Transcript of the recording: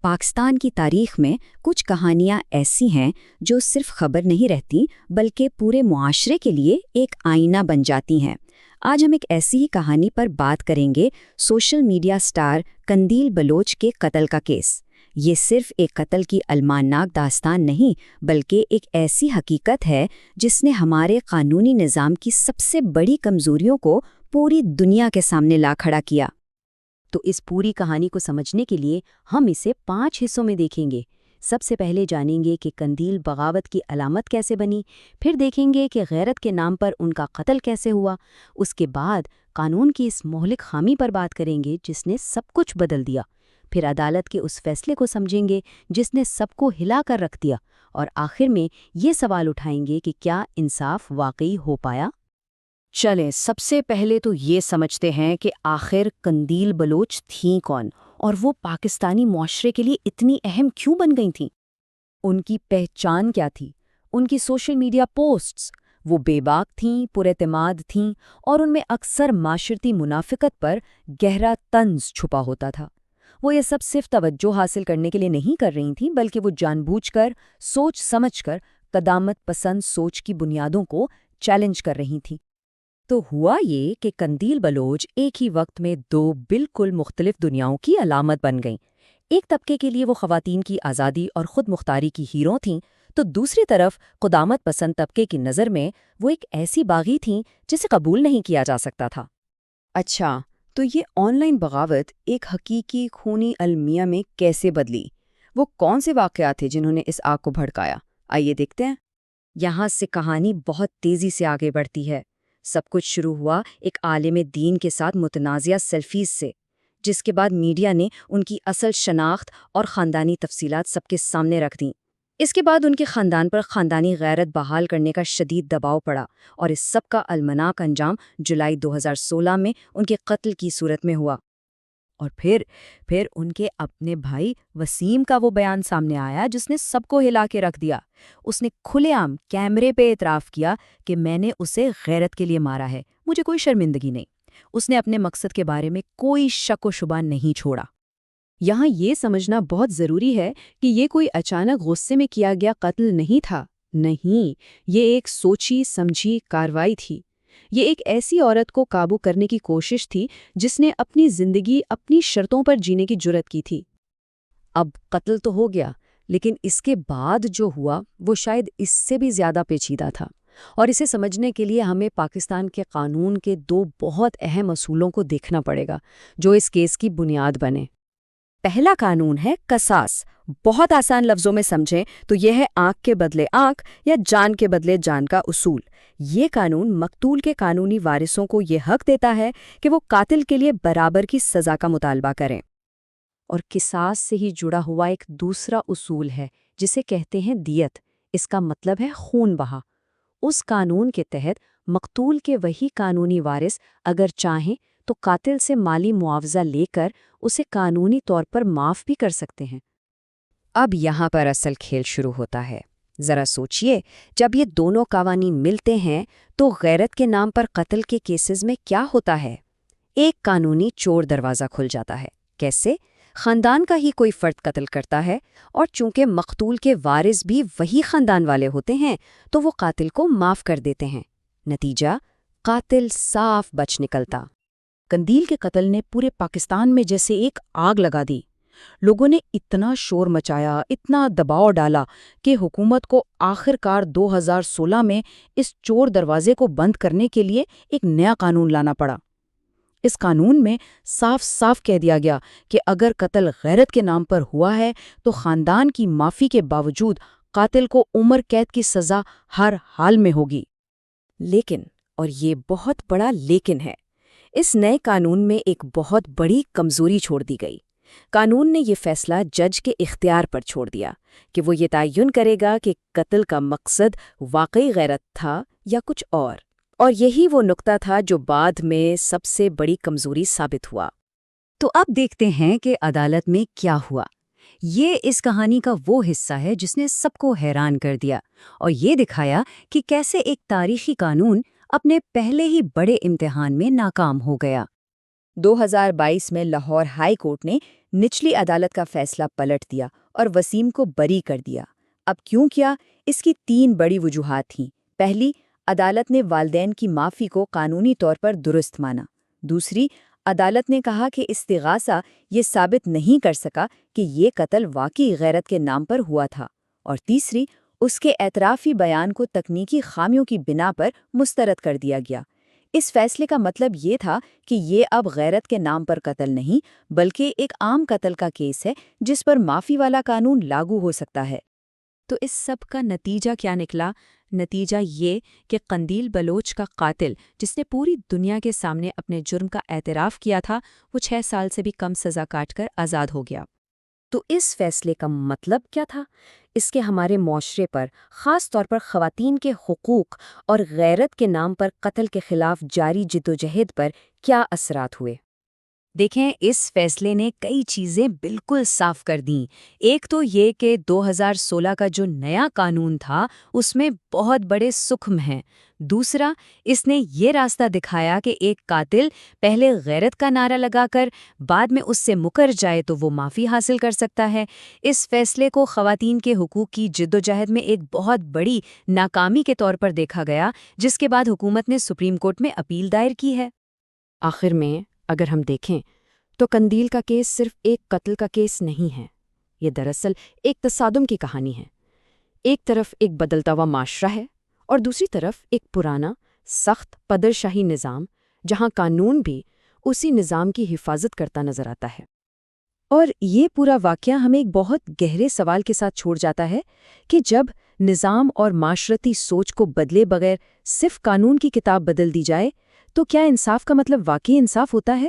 پاکستان کی تاریخ میں کچھ کہانیاں ایسی ہیں جو صرف خبر نہیں رہتی بلکہ پورے معاشرے کے لیے ایک آئینہ بن جاتی ہیں۔ آج ہم ایک ایسی ہی کہانی پر بات کریں گے، social media star Qandeel Baloch کے قتل کا کیس۔ یہ صرف ایک قتل کی الماناک داستان نہیں بلکہ ایک ایسی حقیقت ہے جس نے ہمارے قانونی نظام کی سب سے بڑی کمزوریوں کو پوری دنیا کے سامنے لا کھڑا کیا۔ تو اس پوری کہانی کو سمجھنے کے لیے ہم اسے 5 حصوں میں دیکھیں گے۔ سب سے پہلے جانیں گے کہ قندیل بغاوت کی علامت کیسے بنی، پھر دیکھیں گے کہ غیرت کے نام پر ان کا قتل کیسے ہوا، اس کے بعد قانون کی اس مہلک خامی پر بات کریں گے جس نے سب کچھ بدل دیا، پھر عدالت کے اس فیصلے کو سمجھیں گے جس نے سب کو ہلا کر رکھ دیا، اور آخر میں یہ سوال اٹھائیں گے کہ کیا انصاف واقعی ہو پایا؟ چلیں سب سے پہلے تو یہ سمجھتے ہیں کہ آخر قندیل بلوچ تھیں کون، اور وہ پاکستانی معاشرے کے لیے اتنی اہم کیوں بن گئی تھیں؟ ان کی پہچان کیا تھی؟ ان کی سوشل میڈیا پوسٹس، وہ بے باک تھیں، پر اعتماد تھیں، اور ان میں اکثر معاشرتی منافقت پر گہرا طنز چھپا ہوتا تھا۔ وہ یہ سب صرف توجہ حاصل کرنے کے لیے نہیں کر رہی تھیں بلکہ وہ جان بوجھ کر، سوچ سمجھ کر قدامت پسند سوچ کی بنیادوں کو چیلنج کر رہی تھیں۔ تو ہوا یہ کہ قندیل بلوچ ایک ہی وقت میں 2 بالکل مختلف دنیاؤں کی علامت بن گئیں۔ ایک طبقے کے لیے وہ خواتین کی آزادی اور خود مختاری کی ہیرو تھیں، تو دوسری طرف قدامت پسند طبقے کی نظر میں وہ ایک ایسی باغی تھیں جسے قبول نہیں کیا جا سکتا تھا۔ اچھا، تو یہ آن لائن بغاوت ایک حقیقی خونی المیہ میں کیسے بدلی؟ وہ کون سے واقعات تھے جنہوں نے اس آگ کو بھڑکایا؟ آئیے دیکھتے ہیں۔ یہاں سے کہانی بہت تیزی سے آگے بڑھتی ہے۔ سب کچھ شروع ہوا ایک عالم دین کے ساتھ متنازعہ سیلفیز سے، جس کے بعد میڈیا نے ان کی اصل شناخت اور خاندانی تفصیلات سب کے سامنے رکھ دیں۔ اس کے بعد ان کے خاندان پر خاندانی غیرت بحال کرنے کا شدید دباؤ پڑا، اور اس سب کا المناک انجام جولائی 2016 میں ان کے قتل کی صورت میں ہوا۔ اور پھر ان کے اپنے بھائی وسیم کا وہ بیان سامنے آیا جس نے سب کو ہلا کے رکھ دیا۔ اس نے کھلے عام کیمرے پہ اعتراف کیا کہ میں نے اسے غیرت کے لیے مارا ہے، مجھے کوئی شرمندگی نہیں۔ اس نے اپنے مقصد کے بارے میں کوئی شک و شبہ نہیں چھوڑا۔ یہاں یہ سمجھنا بہت ضروری ہے کہ یہ کوئی اچانک غصے میں کیا گیا قتل نہیں تھا، نہیں، یہ ایک سوچی سمجھی کارروائی تھی۔ یہ ایک ایسی عورت کو قابو کرنے کی کوشش تھی جس نے اپنی زندگی اپنی شرطوں پر جینے کی جرات کی تھی۔ اب قتل تو ہو گیا، لیکن اس کے بعد جو ہوا وہ شاید اس سے بھی زیادہ پیچیدہ تھا، اور اسے سمجھنے کے لیے ہمیں پاکستان کے قانون کے 2 بہت اہم اصولوں کو دیکھنا پڑے گا جو اس کیس کی بنیاد بنے۔ پہلا قانون ہے قصاص۔ بہت آسان لفظوں میں سمجھیں تو یہ ہے آنکھ کے بدلے آنکھ یا جان کے بدلے جان کا اصول۔ یہ قانون مقتول کے قانونی وارثوں کو یہ حق دیتا ہے کہ وہ قاتل کے لیے برابر کی سزا کا مطالبہ کریں۔ اور قصاص سے ہی جڑا ہوا ایک دوسرا اصول ہے جسے کہتے ہیں دیت۔ اس کا مطلب ہے خون بہا۔ اس قانون کے تحت مقتول کے وہی قانونی وارث اگر چاہیں تو قاتل سے مالی معاوضہ لے کر اسے قانونی طور پر معاف بھی کر سکتے ہیں۔ اب یہاں پر اصل کھیل شروع ہوتا ہے۔ ذرا سوچئے، جب یہ دونوں قوانین ملتے ہیں تو غیرت کے نام پر قتل کے کیسز میں کیا ہوتا ہے؟ ایک قانونی چور دروازہ کھل جاتا ہے۔ کیسے؟ خاندان کا ہی کوئی فرد قتل کرتا ہے، اور چونکہ مقتول کے وارث بھی وہی خاندان والے ہوتے ہیں تو وہ قاتل کو معاف کر دیتے ہیں۔ نتیجہ، قاتل صاف بچ نکلتا۔ قندیل کے قتل نے پورے پاکستان میں جیسے ایک آگ لگا دی۔ لوگوں نے اتنا شور مچایا، اتنا دباؤ ڈالا کہ حکومت کو آخر کار 2016 میں اس چور دروازے کو بند کرنے کے لیے ایک نیا قانون لانا پڑا۔ اس قانون میں صاف صاف کہہ دیا گیا کہ اگر قتل غیرت کے نام پر ہوا ہے تو خاندان کی معافی کے باوجود قاتل کو عمر قید کی سزا ہر حال میں ہوگی۔ لیکن، اور یہ بہت بڑا لیکن ہے، اس نئے قانون میں ایک بہت بڑی کمزوری چھوڑ دی گئی۔ قانون نے یہ فیصلہ جج کے اختیار پر چھوڑ دیا کہ وہ یہ تعین کرے گا کہ قتل کا مقصد واقعی غیرت تھا یا کچھ اور یہی وہ نقطہ تھا جو بعد میں سب سے بڑی کمزوری ثابت ہوا۔ تو اب دیکھتے ہیں کہ عدالت میں کیا ہوا۔ یہ اس کہانی کا وہ حصہ ہے جس نے سب کو حیران کر دیا اور یہ دکھایا کہ کیسے ایک تاریخی قانون اپنے پہلے ہی بڑے امتحان میں ناکام ہو گیا۔ 2022 میں لاہور ہائی کورٹ نے نچلی عدالت کا فیصلہ پلٹ دیا اور وسیم کو بری کر دیا۔ اب کیوں کیا؟ اس کی 3 بڑی وجوہات تھیں۔ پہلی، عدالت نے والدین کی معافی کو قانونی طور پر درست مانا۔ دوسری، عدالت نے کہا کہ استغاثہ یہ ثابت نہیں کر سکا کہ یہ قتل واقعی غیرت کے نام پر ہوا تھا۔ اور تیسری، اس کے اعترافی بیان کو تکنیکی خامیوں کی بنا پر مسترد کر دیا گیا۔ اس فیصلے کا مطلب یہ تھا کہ یہ اب غیرت کے نام پر قتل نہیں بلکہ ایک عام قتل کا کیس ہے جس پر معافی والا قانون لاگو ہو سکتا ہے۔ تو اس سب کا نتیجہ کیا نکلا؟ نتیجہ یہ کہ قندیل بلوچ کا قاتل، جس نے پوری دنیا کے سامنے اپنے جرم کا اعتراف کیا تھا، وہ 6 سال سے بھی کم سزا کاٹ کر آزاد ہو گیا۔ تو اس فیصلے کا مطلب کیا تھا؟ اس کے ہمارے معاشرے پر، خاص طور پر خواتین کے حقوق اور غیرت کے نام پر قتل کے خلاف جاری جدوجہد پر کیا اثرات ہوئے؟ دیکھیں، اس فیصلے نے کئی چیزیں بالکل صاف کر دیں۔ ایک تو یہ کہ 2016 کا جو نیا قانون تھا اس میں بہت بڑے سکم ہیں۔ دوسرا، اس نے یہ راستہ دکھایا کہ ایک قاتل پہلے غیرت کا نعرہ لگا کر بعد میں اس سے مکر جائے تو وہ معافی حاصل کر سکتا ہے۔ اس فیصلے کو خواتین کے حقوق کی جدوجہد میں ایک بہت بڑی ناکامی کے طور پر دیکھا گیا، جس کے بعد حکومت نے سپریم کورٹ میں اپیل دائر کی ہے۔ آخر میں اگر ہم دیکھیں تو قندیل کا کیس صرف ایک قتل کا کیس نہیں ہے، یہ دراصل ایک تصادم کی کہانی ہے۔ ایک طرف ایک بدلتا ہوا معاشرہ ہے اور دوسری طرف ایک پرانا، سخت پدرشاہی نظام جہاں قانون بھی اسی نظام کی حفاظت کرتا نظر آتا ہے۔ اور یہ پورا واقعہ ہمیں ایک بہت گہرے سوال کے ساتھ چھوڑ جاتا ہے کہ جب نظام اور معاشرتی سوچ کو بدلے بغیر صرف قانون کی کتاب بدل دی جائے تو کیا انصاف کا مطلب واقعی انصاف ہوتا ہے؟